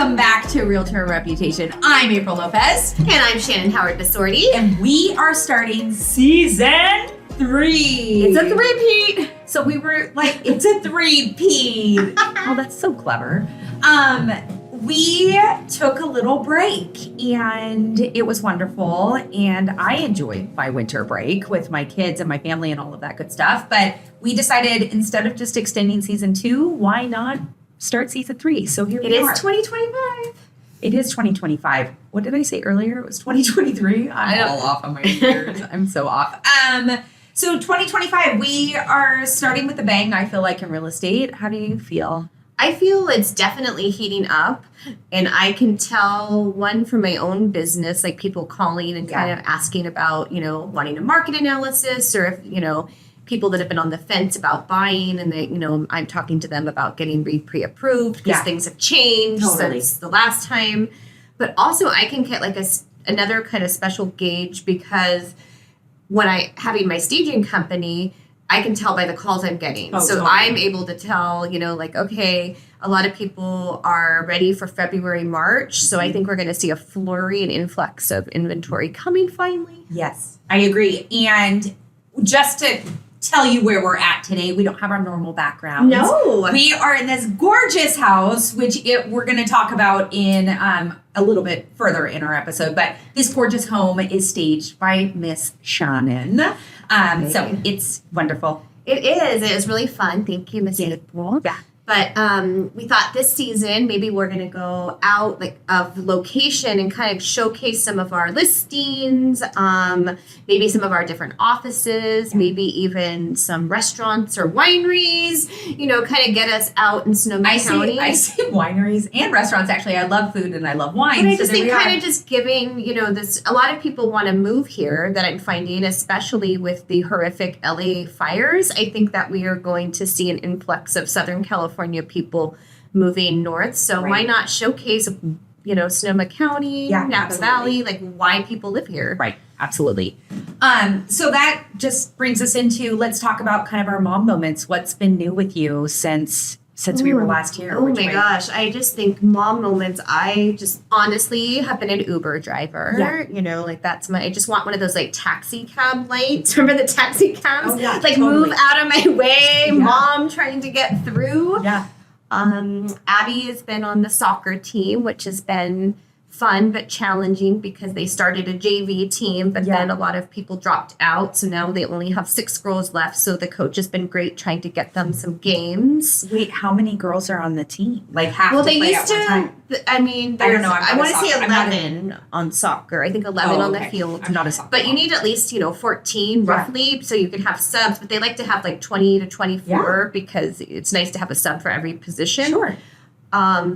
Welcome back to Realtor Reputation. I'm Apryl Lopez. And I'm Shannon Howard-Bisordi. And we are starting season 3. It's a three-peat. So we were like, it's a three-peat. Oh, that's so clever. We took a little break and it was wonderful. And I enjoyed my winter break with my kids and my family and all of that good stuff. But we decided instead of just extending season 2, why not start season 3? So here we are. It is 2025. It is 2025. What did I say earlier? It was 2023. I'm all off on my years. I'm so off. So 2025, we are starting with a bang, I feel like, in real estate. How do you feel? I feel it's definitely heating up, and I can tell one from my own business, like people calling and kind of asking about, wanting a market analysis, or if, people that have been on the fence about buying, and they, I'm talking to them about getting pre-approved because things have changed since the last time. But also I can get like another kind of special gauge because when having my staging company, I can tell by the calls I'm getting. I'm able to tell, okay, a lot of people are ready for February, March. So I think we're going to see a flurry and influx of inventory coming finally. Yes, I agree. And just to tell you where we're at today, we don't have our normal background. No. We are in this gorgeous house, which we're going to talk about in a little bit further in our episode. But this gorgeous home is staged by Miss Shannon. So it's wonderful. It is. It was really fun. Thank you, Miss Apryl. Yeah. But we thought this season, maybe we're going to go out of location and kind of showcase some of our listings, maybe some of our different offices, maybe even some restaurants or wineries, kind of get us out in Sonoma County. I see wineries and restaurants. Actually, I love food and I love wine. But I just think kind of just giving, this, a lot of people want to move here that I'm finding, especially with the horrific LA fires. I think that we are going to see an influx of Southern California people moving north. So why not showcase, Sonoma County, Napa Valley, like why people live here. Right. Absolutely. So that just brings us into, let's talk about kind of our mom moments. What's been new with you since we were last here? Oh my gosh. I just think mom moments. I just honestly have been an Uber driver. Yeah. I just want one of those like taxi cab lights. Remember the taxi cabs? Oh, yeah, move out of my way. Yeah. Mom trying to get through. Yeah. Abby has been on the soccer team, which has been fun but challenging because they started a JV team, but then a lot of people dropped out. So now they only have 6 girls left. So the coach has been great trying to get them some games. Wait, how many girls are on the team? Like half? Well, they used to. I mean, I don't know. I want to say 11 on soccer. I think 11 on the field. I'm not a soccer. But you need at least 14 roughly, so you can have subs. But they like to have like 20 to 24 because it's nice to have a sub for every position. Sure.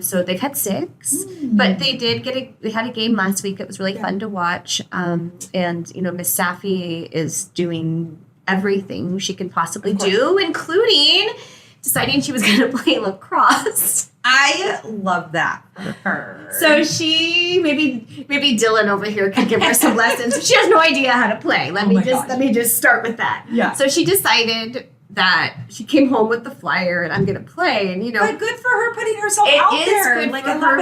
So they've had 6, but they did they had a game last week. It was really fun to watch. And, Miss Safi is doing everything she can possibly do, including deciding she was going to play lacrosse. I love that for her. So she, maybe Dylan over here could give her some lessons. She has no idea how to play. Let me just start with that. Yeah. So she decided that she came home with the flyer and I'm going to play. And, But good for her putting herself out there. It is good for her.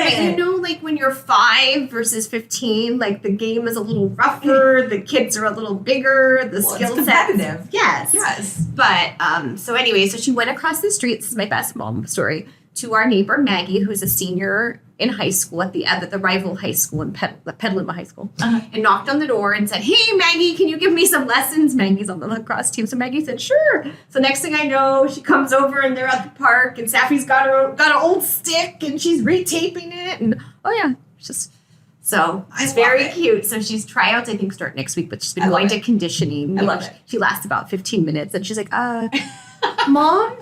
But when you're 5 versus 15, the game is a little rougher. The kids are a little bigger. The skill set. Yes. But, so she went across the street. This is my best mom story. To our neighbor, Maggie, who's a senior in high school at the rival high school in Petaluma High School, and knocked on the door and said, "Hey, Maggie, can you give me some lessons?" Maggie's on the lacrosse team. So Maggie said, "Sure." So next thing I know, she comes over and they're at the park and Safi's got an old stick and she's retaping it. And it's very cute. So she's tryouts, I think, start next week, but she's been going to conditioning. I love it. She lasts about 15 minutes and she's like, Mom,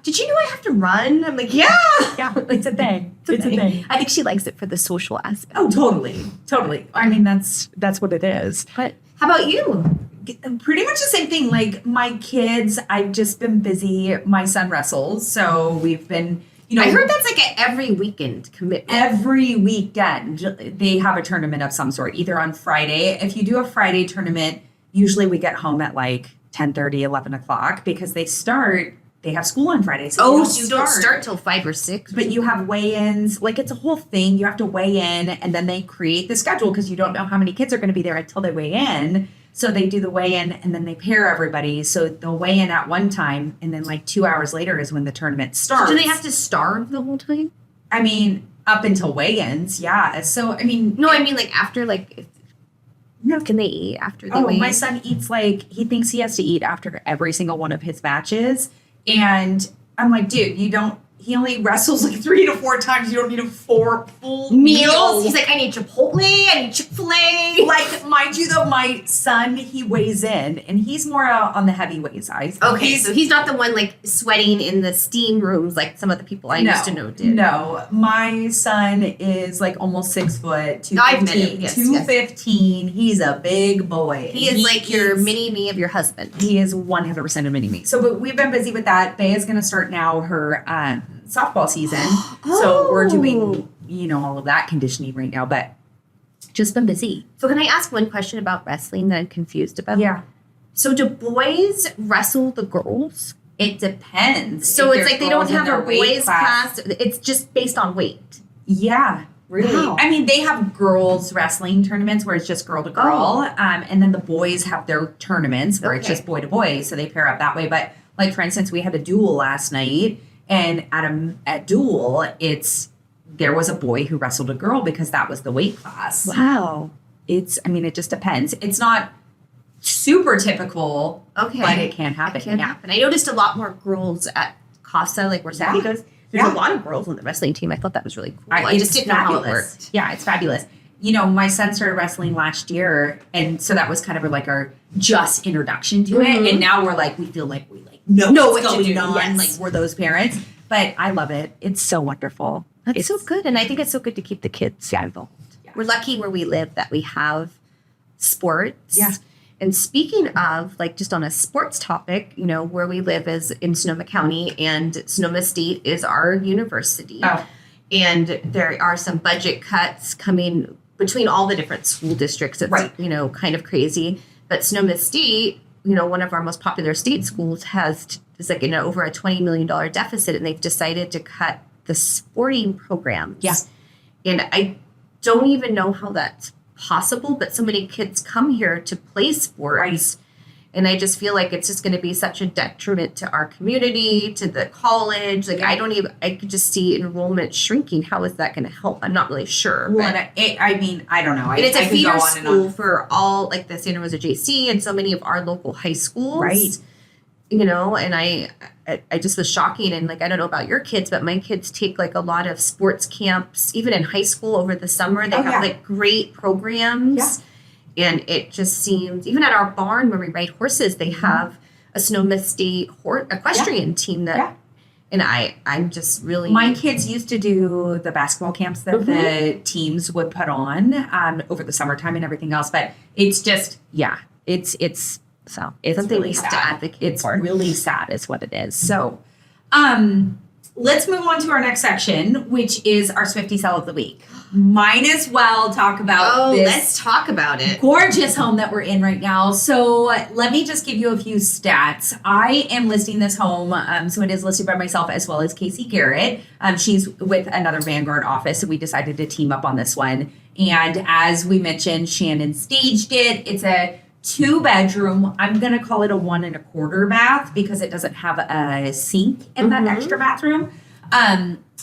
did you know I have to run? I'm like, yeah, it's a thing. It's a thing. I think she likes it for the social aspect. Oh, totally. I mean, that's what it is. But how about you? Pretty much the same thing. Like my kids, I've just been busy. My son wrestles, so we've been. I heard that's like an every weekend commitment. Every weekend they have a tournament of some sort, either on Friday. If you do a Friday tournament, usually we get home at 10:30, 11 o'clock because they start they have school on Friday. So you don't start till 5 or 6. But you have weigh-ins. Like, it's a whole thing. You have to weigh in, and then they create the schedule because you don't know how many kids are going to be there until they weigh in. So they do the weigh-in, and then they pair everybody. So they'll weigh in at one time, and then like 2 hours later is when the tournament starts. So do they have to starve the whole time? I mean, up until weigh-ins, yeah. So, I mean... No, I mean, like, after, like... No. Can they eat after they weigh in? My son eats, like... He thinks he has to eat after every single one of his matches. And I'm like, dude, you don't... He only wrestles like 3 to 4 times. You don't need a 4 full meals. He's like, I need Chipotle, I need Chick-fil-A. Like, mind you, though, my son, he weighs in, and he's more on the heavyweight side. Okay, so he's not the one, like, sweating in the steam rooms like some of the people I used to know did. No, my son is, like, almost 6 foot, 215. I've met him, yes, 215. Yes. He's a big boy. He is like your mini-me of your husband. He is 100% a mini-me. So, but we've been busy with that. Bea is going to start now her... softball season. So we're doing, all of that conditioning right now, but just been busy. So can I ask one question about wrestling that I'm confused about? Yeah. So do boys wrestle the girls? It depends. So it's like they don't have a boys class. It's just based on weight. Yeah. Really? Wow. I mean, they have girls wrestling tournaments where it's just girl to girl. And then the boys have their tournaments where it's just boy to boy. So they pair up that way. But like, for instance, we had a duel last night. And at duel, there was a boy who wrestled a girl because that was the weight class. Wow. It just depends. It's not super typical, but it can happen. It can happen. I noticed a lot more girls at Casa, like where Sandy goes. There's a lot of girls on the wrestling team. I thought that was really cool. I just didn't know how it worked. Yeah, it's fabulous. My son started wrestling last year, and so that was kind of like our just introduction to it. And now we feel like we know what's going on. Yes. Like we're those parents. But I love it. It's so wonderful. It's so good. And I think it's so good to keep the kids involved. Yeah. We're lucky where we live that we have sports. Yeah. And speaking of, like, just on a sports topic, where we live is in Sonoma County, and Sonoma State is our university. Oh. And there are some budget cuts coming between all the different school districts. It's, kind of crazy. But Sonoma State, one of our most popular state schools is like over a $20 million deficit, and they've decided to cut the sporting programs. Yeah. And I don't even know how that's possible, but so many kids come here to play sports. Right. And I just feel like it's just going to be such a detriment to our community, to the college. Like, I could just see enrollment shrinking. How is that going to help? I'm not really sure. Well, I don't know. And it's a feeder school for all, like, the Santa Rosa JC and so many of our local high schools. Right. And I just was shocking. And, like, I don't know about your kids, but my kids take, like, a lot of sports camps, even in high school over the summer. They have, like, great programs. Yeah. And it just seems, even at our barn where we ride horses, they have a Sonoma State equestrian team that, and I'm just really. My kids used to do the basketball camps that the teams would put on over the summertime and everything else. But it's just, it's something really we have sad. to advocate for. It's really sad is what it is. So, let's move on to our next section, which is our Swiftie Sell of the Week. Might as well talk about this. Let's talk about it. Gorgeous home that we're in right now. So let me just give you a few stats. I am listing this home. So it is listed by myself as well as Casey Garrett. She's with another Vanguard office. So we decided to team up on this one. And as we mentioned, Shannon staged it. It's a 2-bedroom. I'm going to call it a 1 1/4 bath because it doesn't have a sink in that extra bathroom.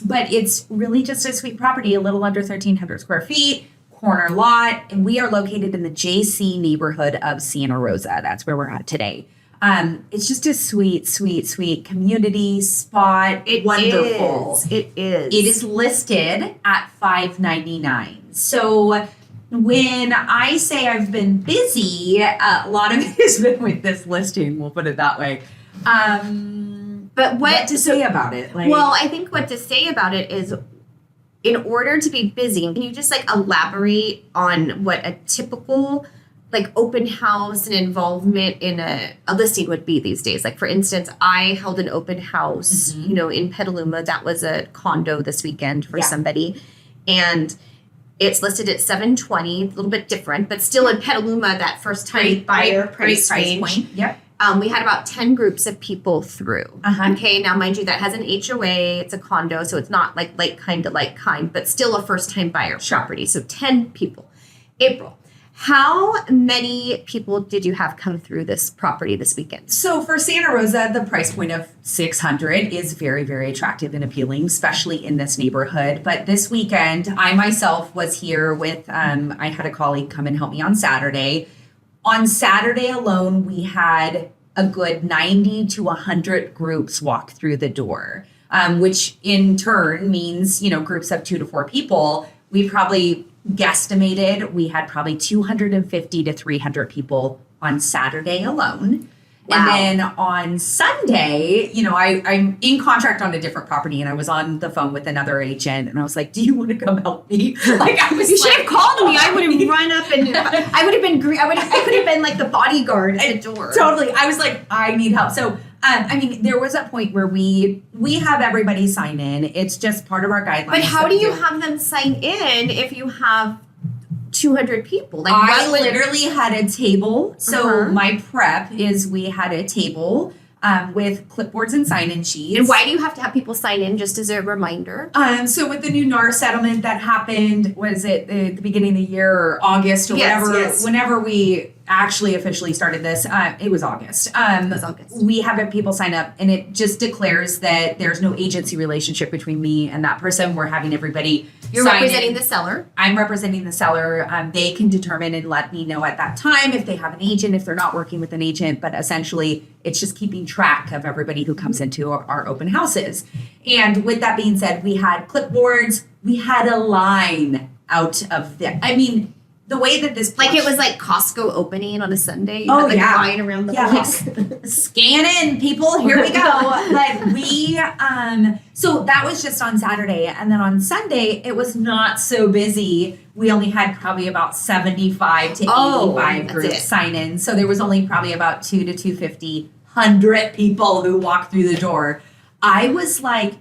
But it's really just a sweet property, a little under 1,300 square feet, corner lot, and we are located in the JC neighborhood of Santa Rosa. That's where we're at today. It's just a sweet, sweet, sweet community spot. Wonderful. It is. It is listed at $599. So when I say I've been busy, a lot of it has been with this listing. We'll put it that way. But what to say about it? Well, I think what to say about it is, in order to be busy, can you just like elaborate on what a typical like open house and involvement in a listing would be these days? Like, for instance, I held an open house, in Petaluma. That was a condo this weekend for somebody. And it's listed at $720, a little bit different, but still in Petaluma, that first time buyer price range. Point. Yep. we had about 10 groups of people through. Okay, now mind you, that has an HOA. It's a condo, so it's not like kind to like kind, but still a first-time buyer property. So 10 people. April, how many people did you have come through this property this weekend? So for Santa Rosa, the price point of $600 is very, very attractive and appealing, especially in this neighborhood. But this weekend, I myself was here with, I had a colleague come and help me on Saturday. On Saturday alone, we had a good 90 to 100 groups walk through the door, which in turn means, groups of 2 to 4 people. We probably guesstimated we had probably 250 to 300 people on Saturday alone. Wow. And then on Sunday, I'm in contract on a different property, and I was on the phone with another agent, and I was like, "Do you want to come help me?" Like, you should have called me. I would have run up and I would have been. I could have been like the bodyguard at the door. Totally. I was like, I need help. So, there was a point where we have everybody sign in. It's just part of our guidelines. But how do you have them sign in if you have 200 people? Like, I literally had a table. So my prep is we had a table with clipboards and sign-in sheets. And why do you have to have people sign in, just as a reminder? So with the new NAR settlement that happened, was it the beginning of the year or August or whenever we actually officially started this, it was August. It was August. We have people sign up, and it just declares that there's no agency relationship between me and that person. We're having everybody You're sign representing in. the seller. I'm representing the seller. They can determine and let me know at that time if they have an agent, if they're not working with an agent. But essentially, it's just keeping track of everybody who comes into our open houses. And with that being said, we had clipboards. We had a line out of the way that this Like it was like Costco opening on a Sunday. You Oh, had, like, yeah. line around the place. Scan in, people. Here we go. But we, so that was just on Saturday. And then on Sunday, it was not so busy. We only had probably about 75 to 85 groups sign in. So there was only probably about 2 to 250, 100 people who walked through the door. I was like,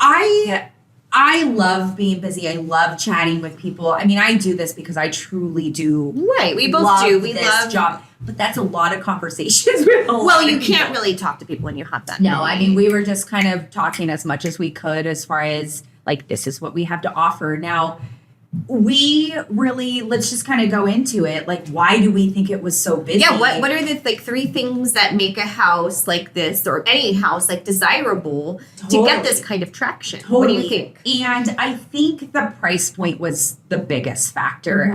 I love being busy. I love chatting with people. I do this because I truly do. Right, we both do. We this love job, but that's a lot of conversations. With you can't really talk to people when you have that. No, we were just kind of talking as much as we could as far as like, this is what we have to offer. Now, let's just kind of go into it. Like, why do we think it was so busy? Yeah, what are the 3 things that make a house like this, or any house like desirable, to get this kind of traction? Totally. What do you think? And I think the price point was the biggest factor.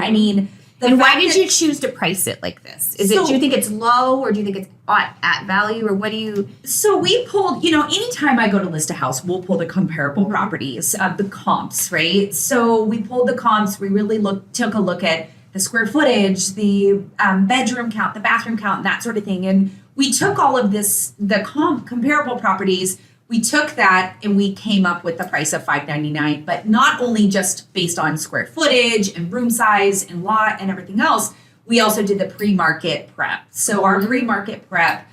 And why did you choose to price it like this? Do you think it's low, or do you think it's at value, or what do you? So we pulled, anytime I go to list a house, we'll pull the comparable properties, the comps, right? So we pulled the comps. We really took a look at the square footage, the bedroom count, the bathroom count, and that sort of thing. And we took all of this, the comparable properties. We took that and we came up with the price of $599, but not only just based on square footage and room size and lot and everything else, we also did the pre-market prep. So our pre-market prep,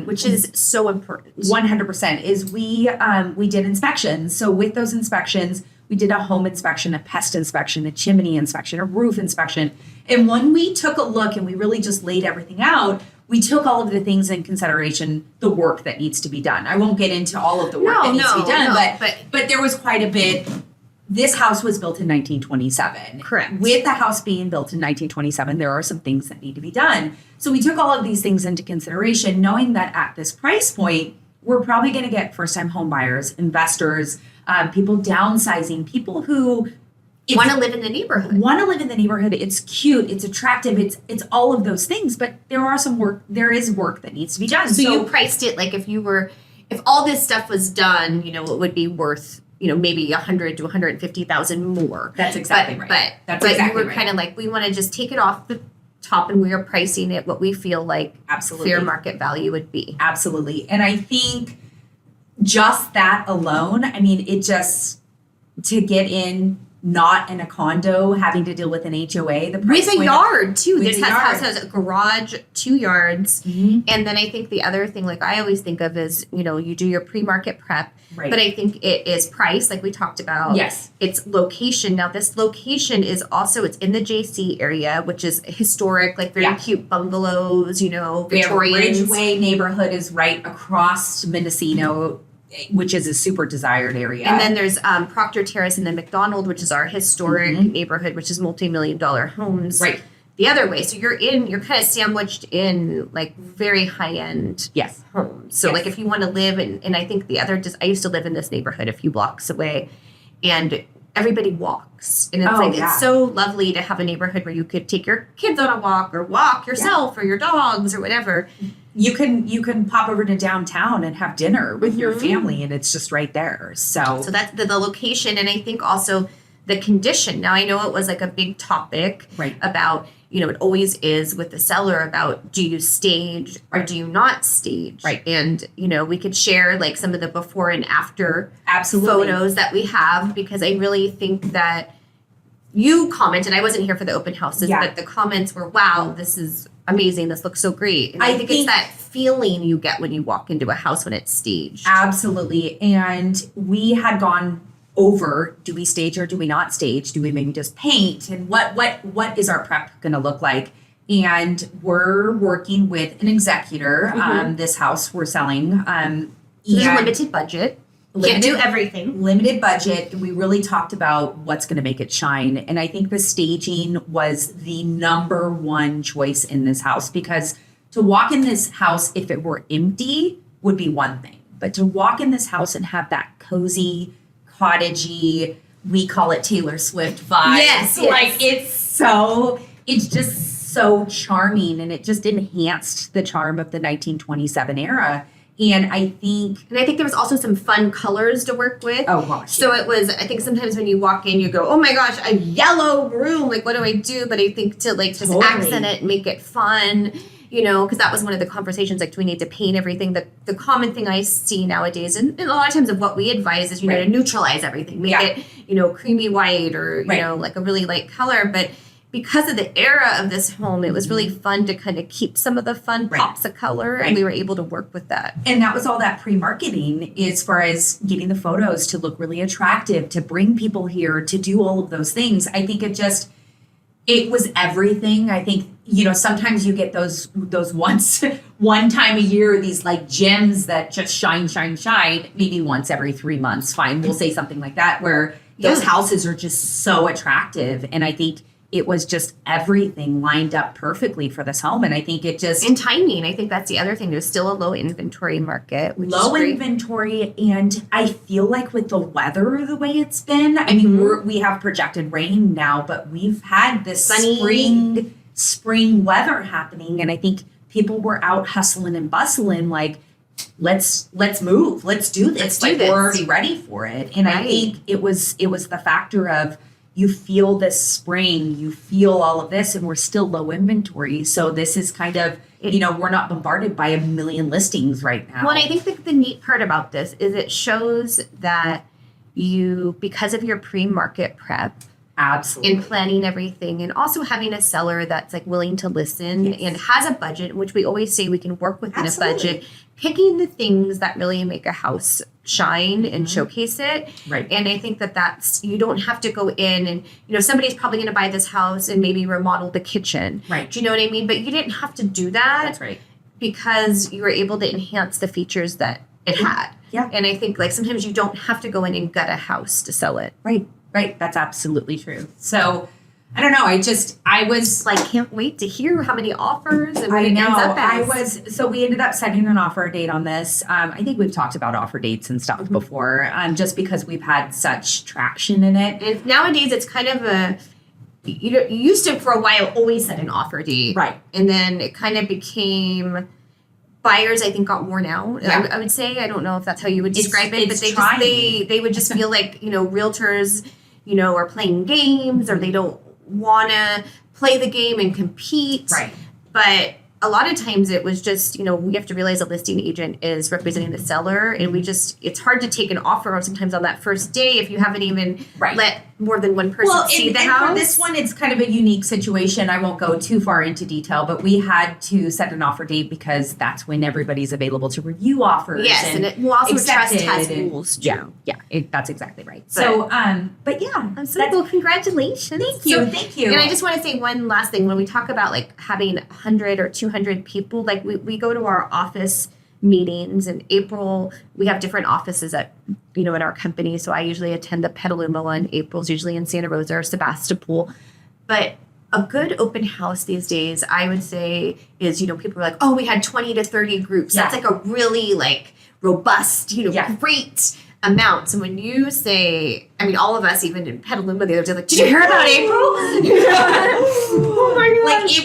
which is so important, 100%, is we did inspections. So with those inspections, we did a home inspection, a pest inspection, a chimney inspection, a roof inspection. And when we took a look and we really just laid everything out, we took all of the things in consideration, the work that needs to be done. I won't get into all of the work that needs to be done, but there was quite a bit. This house was built in 1927. Correct. With the house being built in 1927, there are some things that need to be done. So we took all of these things into consideration, knowing that at this price point, we're probably going to get first-time home buyers, investors, people downsizing, people who want to live in the neighborhood. It's cute, it's attractive, it's all of those things, but there is work that needs to be done. So you priced it like if all this stuff was done, it would be worth, maybe 100 to 150,000 more. That's exactly right. But you were kind of like, we want to just take it off the top, and we are pricing it what we feel like fair market value would be. Absolutely. And I think just that alone, it just, to get in not in a condo having to deal with an HOA. The price with a point yard too. with This a house yard. has a garage, 2 yards. Mhm. And then I think the other thing, like I always think of is, you do your pre-market prep, Right. but I think it is price, like we talked about. Yes. It's location. Now this location is also, it's in the JC area, which is historic, like very Yeah. cute bungalows, We have Victorians. Ridgeway neighborhood is right across Mendocino, which is a super desired area. And then there's Proctor Terrace and then McDonald, which is our historic Mhm. neighborhood, which is multi-million-dollar homes. Right. The other way. So you're kind of sandwiched in like very high-end Yes. homes. So Yes. like if you want to live and I think I used to live in this neighborhood a few blocks away, and everybody walks. And it's it's so lovely to have a neighborhood where you could take your kids on a walk or walk yourself or your dogs or whatever. You can pop over to downtown and have dinner with your Mhm. family, and it's just right there. So So that's the location, and I think also the condition. Now I know it was like a big topic Right. about, it always is with the seller about, do you stage or do you not stage? Right. And, we could share like some of the before and after absolutely. photos that we have, because I really think that you commented, I wasn't here for the open houses, Yeah. but the comments were, wow, this is amazing. This looks so great. And I I think think- it's that feeling you get when you walk into a house when it's staged. Absolutely. And we had gone over, do we stage or do we not stage? Do we maybe just paint? And what is our prep going to look like? And we're working with an executor. Mhm. This house we're selling. So there's a and limited budget. Can't do everything. limited budget. We really talked about what's going to make it shine. And I think the staging was the number one choice in this house, because to walk in this house, if it were empty, would be one thing. But to walk in this house and have that cozy, cottagey, we call it Taylor Swift vibes. Yes. Like it's just so charming, and it just enhanced the charm of the 1927 era. And I think, there was also some fun colors to work with. oh gosh. So it was, I think sometimes when you walk in, you go, oh my gosh, a yellow room. Like, what do I do? But I think to like just Totally. accent it and make it fun, because that was one of the conversations. Like, do we need to paint everything? The common thing I see nowadays, and a lot of times of what we advise is, Right. to neutralize everything. Make Yeah. it, creamy white or, Right. like a really light color. But because of the era of this home, it was really fun to kind of keep some of the fun Right. pops of color. Right. And we were able to work with that. And that was all that pre-marketing as far as getting the photos to look really attractive, to bring people here, to do all of those things. I think it was everything. I think, sometimes you get those one time a year, these like gems that just shine, maybe once every 3 months. Fine. We'll say something like that, where those Yeah. houses are just so attractive. And I think it was just everything lined up perfectly for this home. And I think it just And timing, I think that's the other thing. There's still a low inventory market, which is low great. inventory, and I feel like with the weather the way it's been, I mean, we have projected rain now, but we've had this Sunny. spring weather happening, and I think people were out hustling and bustling, like let's move, let's do this, Let's do like this. we're already ready for it. And I Right. think it was the factor of, you feel this spring, you feel all of this, and we're still low inventory. So this is kind of, we're not bombarded by a million listings right now. Well, and I think the neat part about this is it shows that you, because of your pre-market prep Absolutely. and planning everything, and also having a seller that's like willing to listen Yes. and has a budget, which we always say we can work within Absolutely. a budget, picking the things that really make a house shine and showcase it. Right. And I think that's, you don't have to go in and, somebody's probably going to buy this house and maybe remodel the kitchen. Right. Do you know what I mean? But you didn't have to do that. That's right. Because you were able to enhance the features that it had. Yeah. And I think like sometimes you don't have to go in and gut a house to sell it. Right. That's absolutely true. So I don't know. I was Like, can't wait to hear how many offers and what I it know. ends up as. So we ended up setting an offer date on this. I think we've talked about offer dates and stuff before, just because we've had such traction in it. And nowadays it's kind of you used to for a while always set an offer date. Right. And then it kind of became, buyers I think got worn out. Yeah. I would say, I don't know if that's how you would describe it, it's but trying. they would just feel like, realtors, are playing games, or they don't want to play the game and compete. Right. But a lot of times it was just, we have to realize a listing agent is representing the seller, and it's hard to take an offer sometimes on that first day if you haven't even let more than one person see the house. For this one, it's kind of a unique situation. I won't go too far into detail, but we had to set an offer date because that's when everybody's available to review offers. Yes, and it will also trust has rules too. Yeah, that's exactly right. But yeah. I'm so cool. Congratulations. Thank you. And I just want to say one last thing. When we talk about like having 100 or 200 people, like we go to our office meetings in April. We have different offices in our company. So I usually attend the Petaluma one. April's usually in Santa Rosa or Sebastopol. But a good open house these days, I would say, is, people are like, oh, we had 20 to 30 groups. Yeah. That's like a really like robust, great amounts. And when you say, all of us, even in Petaluma the other day, like, did you hear about April? Oh my gosh.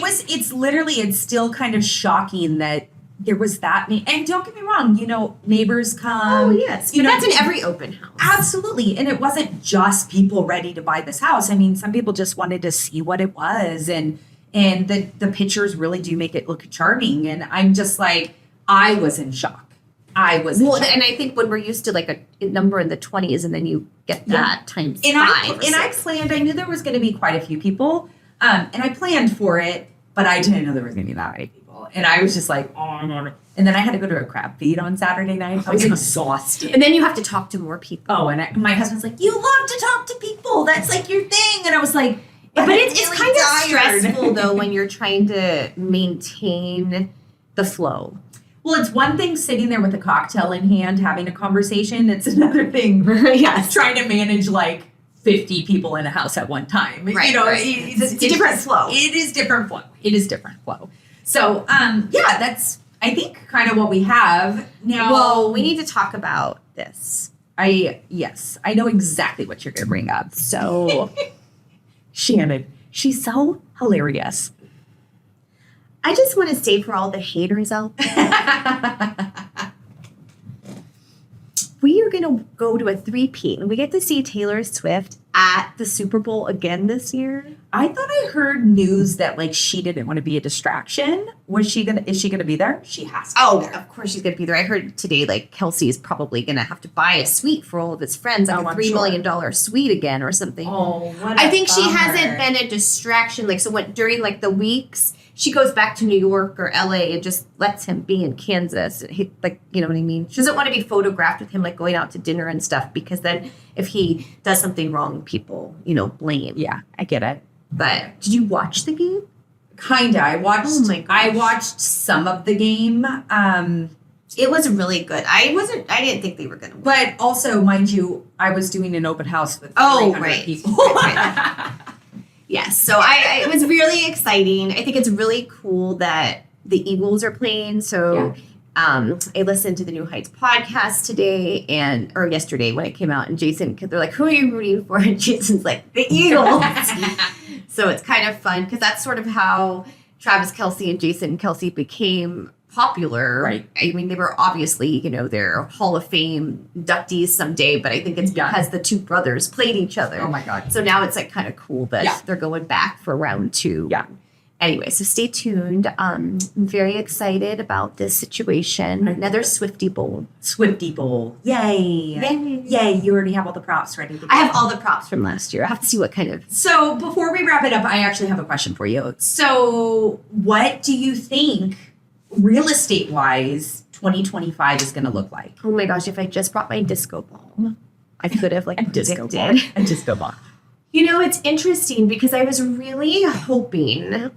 It's still kind of shocking that there was that many. And don't get me wrong, neighbors come. Oh, yes. But that's in every open house. Absolutely. And it wasn't just people ready to buy this house. Some people just wanted to see what it was. And the pictures really do make it look charming. And I'm just like, I was in shock. And I think when we're used to like a number in the 20s, and then you get that times five. I knew there was going to be quite a few people, and I planned for it, but I didn't know there was going to be that many people. And I was just like, oh, no. And then I had to go to a crab feed on Saturday night. I was exhausted. And then you have to talk to more people. Oh, and my husband's like, you love to talk to people. That's like your thing. And I was like, but it's really kind of stressful though when you're trying to maintain the flow. Well, it's one thing sitting there with a cocktail in hand having a conversation. It's another thing trying to manage like 50 people in a house at one time. Right, It's a different flow. It is different flow. So, that's, I think, kind of what we have now. Well, we need to talk about this. I know exactly what you're going to bring up. So, Shannon, she's so hilarious. I just want to say for all the haters out there, we are going to go to a 3-peat, and we get to see Taylor Swift at the Super Bowl again this year. I thought I heard news that like she didn't want to be a distraction. Is she going to be there? She has to be there. Of course she's going to be there. I heard today like Kelsey is probably going to have to buy a suite for all of his friends, like a $3 million suite again or something. Oh, what I think she hasn't been a distraction. Like, so during like the weeks, she goes back to New York or LA and just lets him be in Kansas. He, like, you know what I mean? She doesn't want to be photographed with him like going out to dinner and stuff, because then if he does something wrong, people, blame. Yeah, I get it. But did you watch the game? Kinda. I watched. Oh my gosh. I watched some of the game. It was really good. I didn't think they were going to win. But also, mind you, I was doing an open house with 300 people. Right. Yes. So it was really exciting. I think it's really cool that the Eagles are playing. So I listened to the New Heights podcast today or yesterday when it came out, and Jason, they're like, who are you rooting for? And Jason's like, the Eagles. So it's kind of fun because that's sort of how Travis Kelce and Jason Kelce became popular. Right. I mean, they were obviously, they're Hall of Fame inductees someday, but I think it's because the two brothers played each other. Oh my God. So now it's like kind of cool that they're going back for round 2. Yeah. Anyway, so stay tuned. I'm very excited about this situation. Another Swiftie Bowl. Swiftie Bowl. Yay. Yay. You already have all the props ready to go. I have all the props from last year. I have to see what kind of... So before we wrap it up, I actually have a question for you. So what do you think, real estate-wise, 2025 is going to look like? Oh my gosh, if I just brought my disco ball, I could have A disco ball. It's interesting because I was really hoping...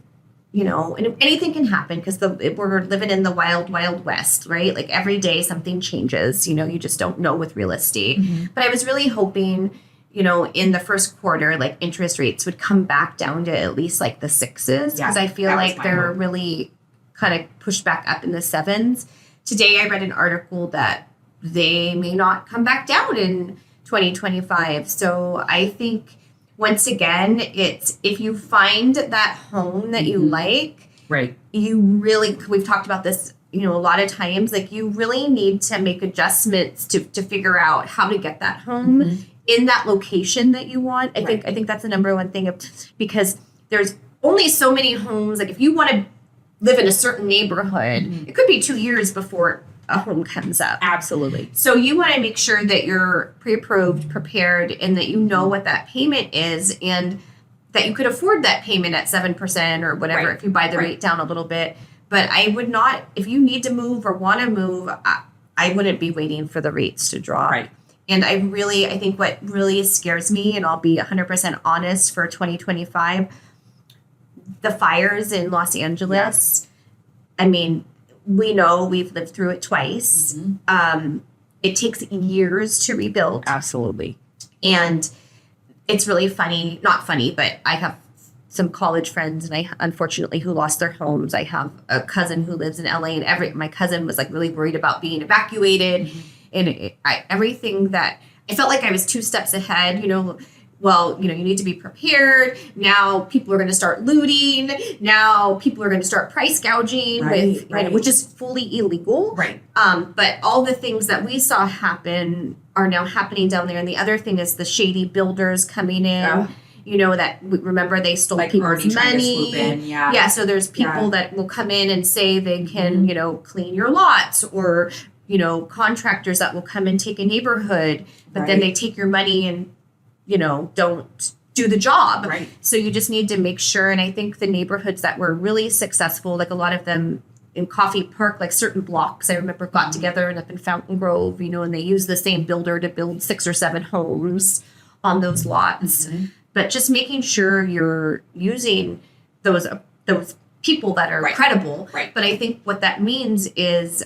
and anything can happen because we're living in the wild, wild west, right? Like every day something changes, you just don't know with real estate. Mm-hmm. But I was really hoping, in the first quarter, like interest rates would come back down to at least like the 6s, because I feel like they're really kind of pushed back up in the 7s. Today I read an article that they may not come back down in 2025. So I think... Once again, it's if you find that home that you like, right? We've talked about this, a lot of times, like you really need to make adjustments to figure out how to get that home in that location that you want. I think that's the number one thing because there's only so many homes. Like if you want to live in a certain neighborhood, it could be 2 years before a home comes up. Absolutely. So you want to make sure that you're pre-approved, prepared, and that you know what that payment is, and that you could afford that payment at 7% or whatever if you buy the rate down a little bit. But I would not, if you need to move or want to move, I wouldn't be waiting for the rates to drop. Right. And I think what really scares me, and I'll be 100% honest for 2025, the fires in Los Angeles. I mean, we know we've lived through it twice. It takes years to rebuild. Absolutely. And it's really funny, not funny, but I have some college friends, and unfortunately who lost their homes. I have a cousin who lives in LA, and my cousin was like really worried about being evacuated, and everything that I felt like I was 2 steps ahead. Well, you need to be prepared. Now people are going to start looting. Now people are going to start price gouging, which is fully illegal. Right. But all the things that we saw happen are now happening down there. And the other thing is the shady builders coming in. That remember they stole people's money. Yeah. So there's people that will come in and say they can, clean your lots, or contractors that will come and take a neighborhood, but then they take your money and don't do the job. Right. So you just need to make sure. And I think the neighborhoods that were really successful, like a lot of them in Coffee Park, like certain blocks, I remember got together and up in Fountain Grove, and they used the same builder to build 6 or 7 homes on those lots. But just making sure you're using those people that are credible. Right. But I think what that means is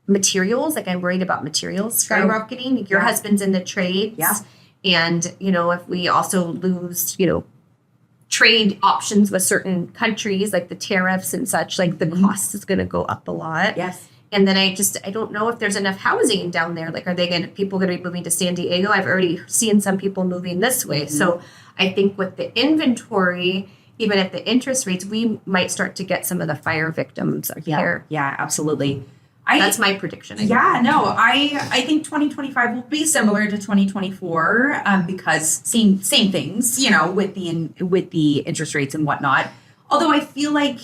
materials. Like, I'm worried about materials skyrocketing. Your husband's in the trades. Yeah. And, if we also lose, trade options with certain countries, like the tariffs and such, like the cost is going to go up a lot. Yes. And then I don't know if there's enough housing down there. Like, are people going to be moving to San Diego? I've already seen some people moving this way. So I think with the inventory, even at the interest rates, we might start to get some of the fire victims here. Yeah, absolutely. That's my prediction. I think 2025 will be similar to 2024 because same things, with the interest rates and whatnot. Although I feel like,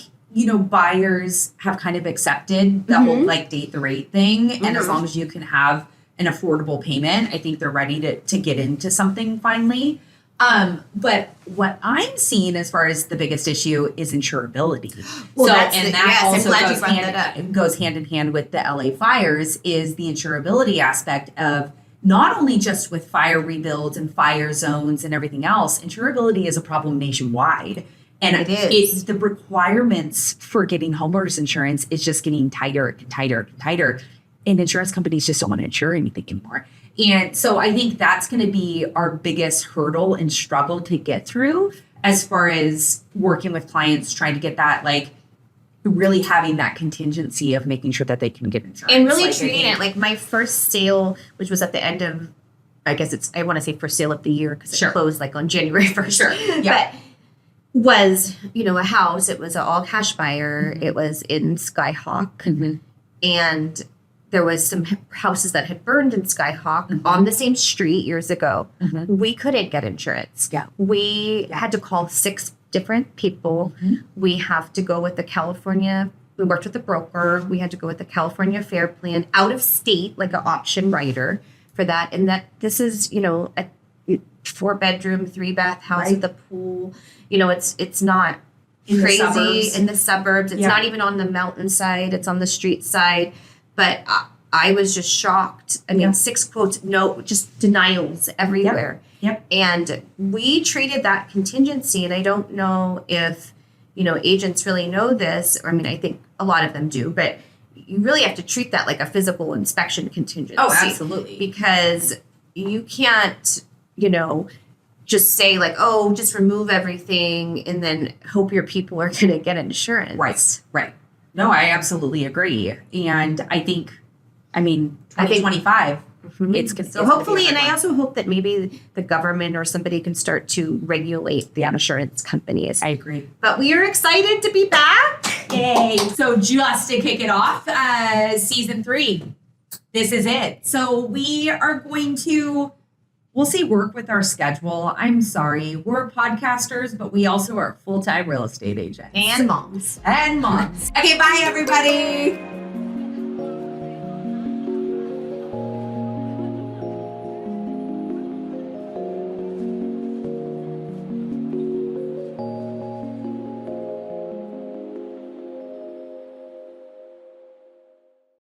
buyers have kind of accepted the whole date the rate thing. And as long as you can have an affordable payment, I think they're ready to get into something finally. But what I'm seeing as far as the biggest issue is insurability. Well, goes hand in hand with the LA fires, is the insurability aspect of not only just with fire rebuilds and fire zones and everything else. Insurability is a problem nationwide. And it's the requirements for getting homeowners insurance is just getting tighter and tighter and tighter. And insurance companies just don't want to insure anything anymore. And so I think that's going to be our biggest hurdle and struggle to get through as far as working with clients, trying to get that, really having that contingency of making sure that they can get insurance. And really treating it like my first sale, which was at the end of, I want to say first sale of the year because it closed on January 1st. Sure. Yeah. But was, a house. It was an all cash buyer. It was in Skyhawk. And there was some houses that had burned in Skyhawk on the same street years ago. We couldn't get insurance. Yeah. We had to call 6 different people. We have to go with we worked with a broker. We had to go with the California Fair Plan out of state, like an option writer for that. And this is, a 4-bedroom, 3-bath house with a pool. It's not crazy in the suburbs. It's not even on the mountainside. It's on the street side. But I was just shocked. I mean, 6 quotes, no, just denials everywhere. Yep. And we treated that contingency, and I don't know if, agents really know this. Or, I think a lot of them do, but you really have to treat that like a physical inspection contingency. Oh, absolutely. Because you can't, just say just remove everything and then hope your people are going to get insurance. Right. No, I absolutely agree. And I think, 2025, it's going to So hopefully, and I also hope that maybe the government or somebody can start to regulate the insurance companies. I agree. But we are excited to be back. Yay. So just to kick it off, season 3, this is it. So we are going to, we'll say work with our schedule. I'm sorry. We're podcasters, but we also are full-time real estate agents. And moms. And moms. Okay, bye everybody.